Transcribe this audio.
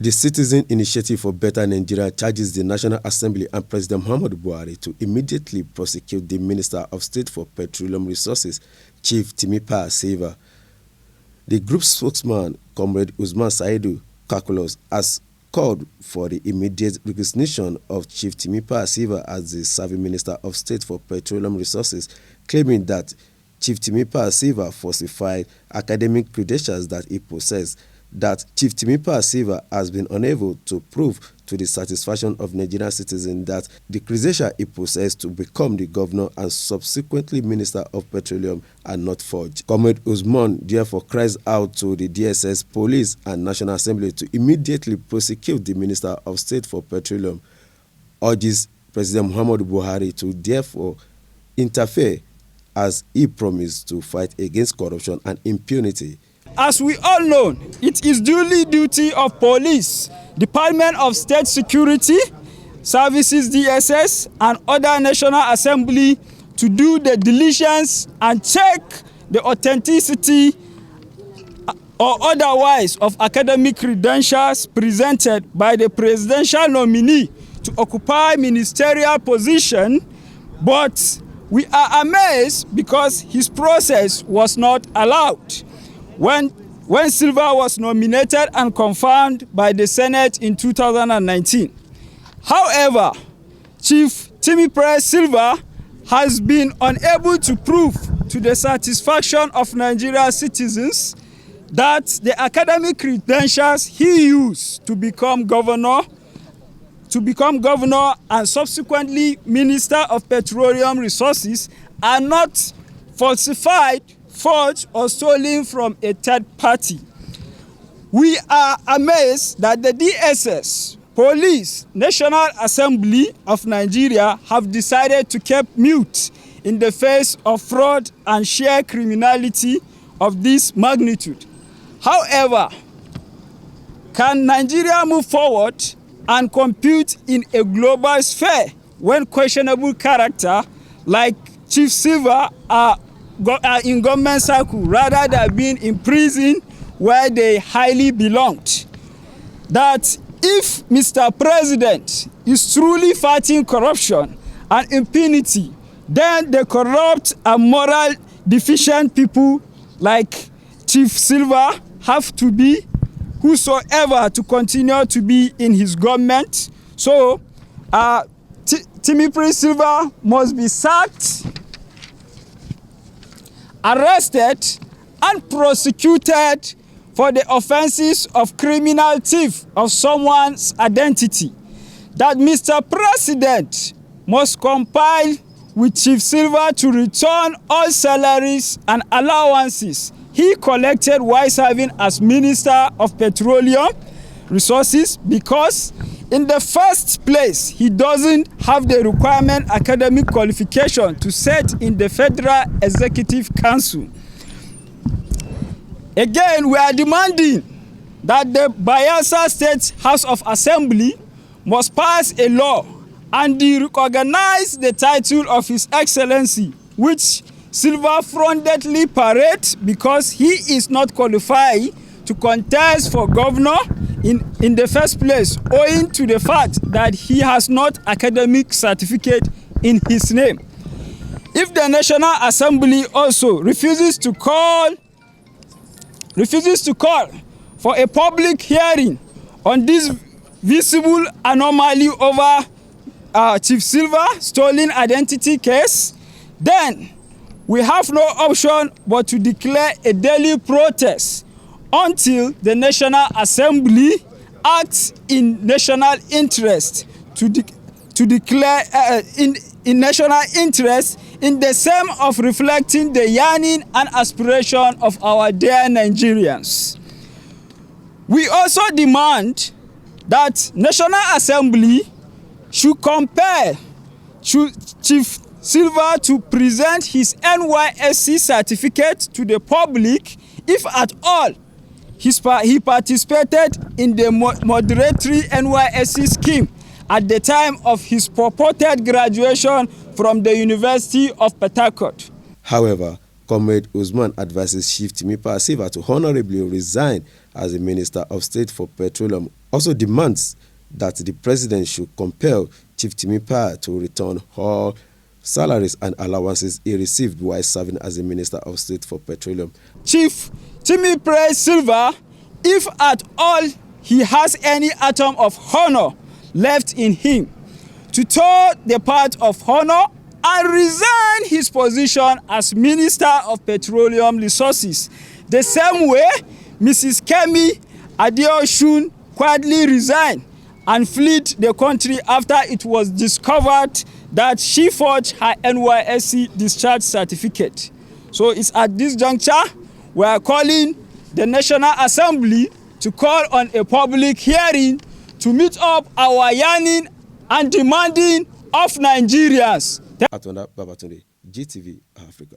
The Citizen Initiative for Better Nigeria charges the National Assembly and President Muhammadu Buhari to immediately prosecute the Minister of State for Petroleum Resources, Chief Timipre Sylva. The group's spokesman, Comrade Usman Saidu Calculus, has called for the immediate recognition of Chief Timipre Sylva as the serving Minister of State for Petroleum Resources, claiming that Chief Timipre Sylva falsified academic credentials that he possessed, that Chief Timipre Sylva has been unable to prove to the satisfaction of Nigerian citizens that the credentials he possessed to become the governor and subsequently Minister of Petroleum are not forged. Comrade Usman therefore cries out to the DSS, police and National Assembly to immediately prosecute the Minister of State for Petroleum, urges President Muhammadu Buhari to therefore interfere as he promised to fight against corruption and impunity. As we all know, it is duly duty of police, Department of State Security, Services DSS, and other National Assembly to do the diligence and check the authenticity or otherwise of academic credentials presented by the presidential nominee to occupy ministerial position, but we are amazed because his process was not allowed. When Sylva was nominated and confirmed by the Senate in 2019. However, Chief Timipre Sylva has been unable to prove to the satisfaction of Nigerian citizens that the academic credentials he used to become governor and subsequently Minister of Petroleum Resources are not falsified, forged or stolen from a third party. We are amazed that the DSS, Police, National Assembly of Nigeria have decided to keep mute in the face of fraud and sheer criminality of this magnitude. However, can Nigeria move forward and compete in a global sphere when questionable character like Chief Sylva are in government circle rather than being in prison where they highly belonged? That if Mr. President is truly fighting corruption and impunity, then the corrupt and moral deficient people like Chief Sylva have to be whosoever to continue to be in his government. So Timipre Sylva must be sacked, arrested and prosecuted for the offenses of criminal thief of someone's identity. That Mr. President must compile with Chief Sylva to return all salaries and allowances he collected while serving as Minister of Petroleum Resources, because in the first place, he doesn't have the requirement academic qualification to sit in the Federal Executive Council. Again, we are demanding that the Bayelsa State House of Assembly must pass a law and recognize the title of His Excellency, which Sylva frondedly parades because he is not qualified to contest for governor in the first place, owing to the fact that he has not academic certificate in his name. If the National Assembly also refuses to call for a public hearing on this visible anomaly over Chief Sylva stolen identity case, then we have no option but to declare a daily protest until the National Assembly acts in national interest to declare in national interest in the same of reflecting the yearning and aspiration of our dear Nigerians. We also demand that National Assembly should compel Chief Sylva to present his NYSC certificate to the public if at all he participated in the moderatory NYSC scheme at the time of his purported graduation from the University of Port Harcourt. However, Comrade Usman advises Chief Timipre Sylva to honorably resign as the Minister of State for Petroleum. Also demands that the president should compel Chief Timipre to return all salaries and allowances he received while serving as the Minister of State for Petroleum. Chief Timipre Sylva, if at all he has any atom of honor left in him, to toe the path of honor and resign his position as Minister of Petroleum Resources, the same way Mrs. Kemi Adeosun quietly resigned and fled the country after it was discovered that she forged her NYSC discharge certificate. So it's at this juncture we are calling the National Assembly to call on a public hearing to meet up our yearning and demanding of Nigerians. Atunda Babatunde, GTV Africa.